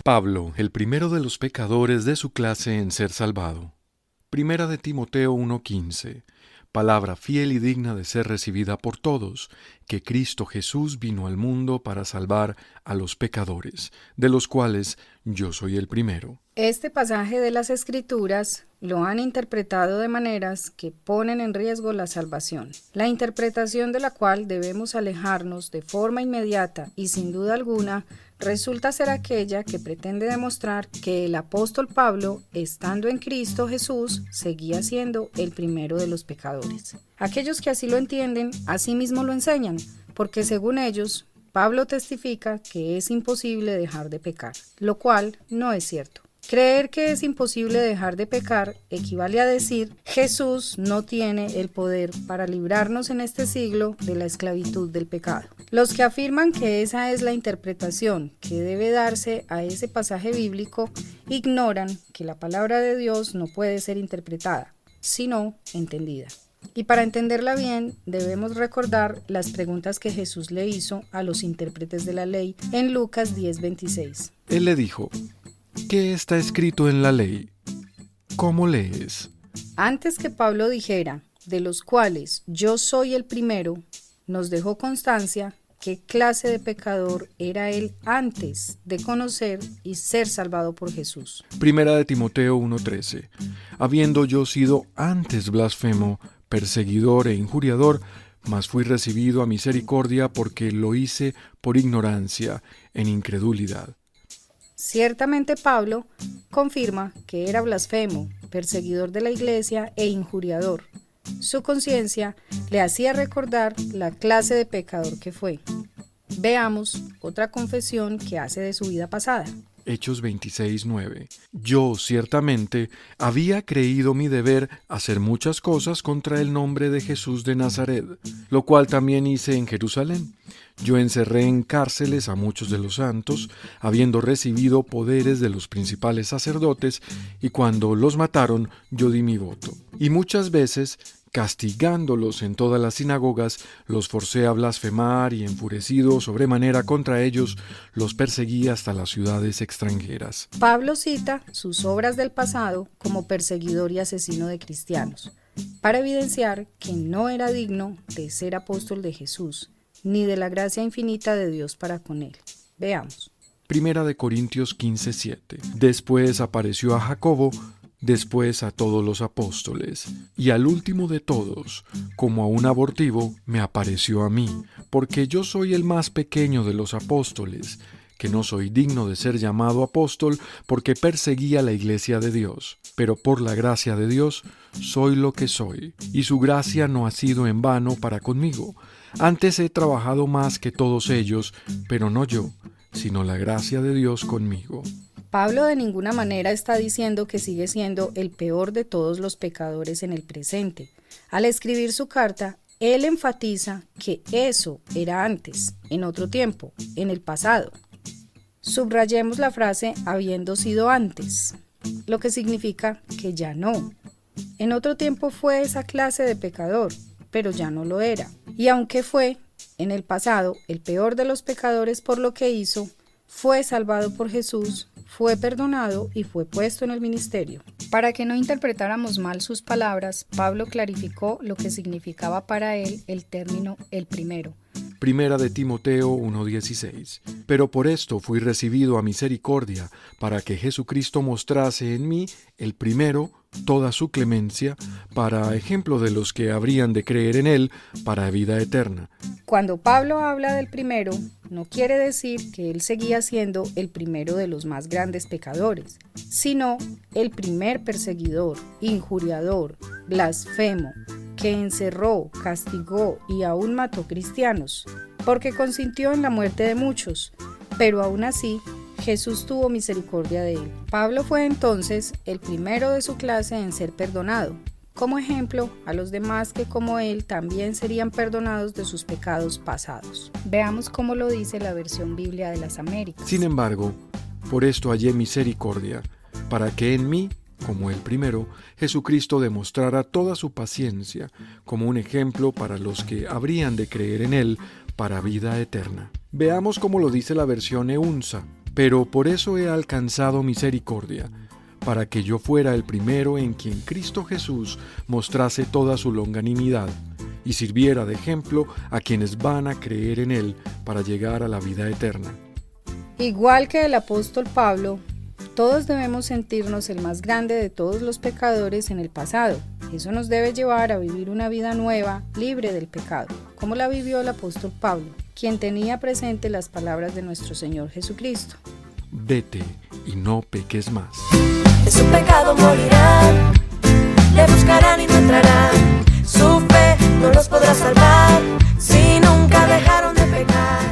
Pablo, el primero de los pecadores de su clase en ser salvado. Primera de Timoteo 1:15. Palabra fiel y digna de ser recibida por todos, que Cristo Jesús vino al mundo para salvar a los pecadores, de los cuales yo soy el primero. Este pasaje de las Escrituras lo han interpretado de maneras que ponen en riesgo la salvación, la interpretación de la cual debemos alejarnos de forma inmediata y sin duda alguna resulta ser aquella que pretende demostrar que el apóstol Pablo, estando en Cristo Jesús, seguía siendo el primero de los pecadores. Aquellos que así lo entienden, asimismo lo enseñan, porque según ellos, Pablo testifica que es imposible dejar de pecar, lo cual no es cierto. Creer que es imposible dejar de pecar equivale a decir Jesús no tiene el poder para librarnos en este siglo de la esclavitud del pecado. Los que afirman que esa es la interpretación que debe darse a ese pasaje bíblico ignoran que la palabra de Dios no puede ser interpretada, sino entendida. Y para entenderla bien, debemos recordar las preguntas que Jesús le hizo a los intérpretes de la ley en Lucas 10:26. Él le dijo: ¿qué está escrito en la ley? ¿Cómo lees? Antes que Pablo dijera, de los cuales yo soy el primero, nos dejó constancia qué clase de pecador era él antes de conocer y ser salvado por Jesús. Primera de Timoteo 1:13. Habiendo yo sido antes blasfemo, perseguidor e injuriador, mas fui recibido a misericordia porque lo hice por ignorancia, en incredulidad. Ciertamente Pablo confirma que era blasfemo, perseguidor de la iglesia e injuriador. Su conciencia le hacía recordar la clase de pecador que fue. Veamos otra confesión que hace de su vida pasada. Hechos 26:9. Yo ciertamente había creído mi deber hacer muchas cosas contra el nombre de Jesús de Nazaret, lo cual también hice en Jerusalén. Yo encerré en cárceles a muchos de los santos, habiendo recibido poderes de los principales sacerdotes, y cuando los mataron, yo di mi voto. Y muchas veces, castigándolos en todas las sinagogas, los forcé a blasfemar y, enfurecido sobremanera contra ellos, los perseguí hasta las ciudades extranjeras. Pablo cita sus obras del pasado como perseguidor y asesino de cristianos, para evidenciar que no era digno de ser apóstol de Jesús, ni de la gracia infinita de Dios para con él. Veamos. Primera de Corintios 15:7. Después apareció a Jacobo, después a todos los apóstoles, y al último de todos, como a un abortivo, me apareció a mí, porque yo soy el más pequeño de los apóstoles, que no soy digno de ser llamado apóstol, porque perseguía la iglesia de Dios. Pero por la gracia de Dios soy lo que soy, y su gracia no ha sido en vano para conmigo. Antes he trabajado más que todos ellos, pero no yo, sino la gracia de Dios conmigo. Pablo de ninguna manera está diciendo que sigue siendo el peor de todos los pecadores en el presente. Al escribir su carta, él enfatiza que eso era antes, en otro tiempo, en el pasado. Subrayemos la frase habiendo sido antes, lo que significa que ya no. En otro tiempo fue esa clase de pecador, pero ya no lo era. Y aunque fue, en el pasado, el peor de los pecadores por lo que hizo, fue salvado por Jesús, fue perdonado y fue puesto en el ministerio. Para que no interpretáramos mal sus palabras, Pablo clarificó lo que significaba para él el término el primero. Primera de Timoteo 1:16. Pero por esto fui recibido a misericordia, para que Jesucristo mostrase en mí, el primero, toda su clemencia, para ejemplo de los que habrían de creer en él, para vida eterna. Cuando Pablo habla del primero, no quiere decir que él seguía siendo el primero de los más grandes pecadores, sino el primer perseguidor, injuriador, blasfemo, que encerró, castigó y aún mató cristianos, porque consintió en la muerte de muchos, pero aún así Jesús tuvo misericordia de él. Pablo fue entonces el primero de su clase en ser perdonado, como ejemplo a los demás que como él también serían perdonados de sus pecados pasados. Veamos cómo lo dice la versión Biblia de las Américas. Sin embargo, por esto hallé misericordia, para que en mí, como el primero, Jesucristo demostrara toda su paciencia, como un ejemplo para los que habrían de creer en él para vida eterna. Veamos cómo lo dice la versión EUNSA. Pero por eso he alcanzado misericordia, para que yo fuera el primero en quien Cristo Jesús mostrase toda su longanimidad y sirviera de ejemplo a quienes van a creer en Él para llegar a la vida eterna. Igual que el apóstol Pablo, todos debemos sentirnos el más grande de todos los pecadores en el pasado. Eso nos debe llevar a vivir una vida nueva, libre del pecado, como la vivió el apóstol Pablo, quien tenía presente las palabras de nuestro Señor Jesucristo. Vete y no peques más. De su pecado morirán, le buscarán y no entrarán. Su fe no los podrá salvar si nunca dejaron de pecar.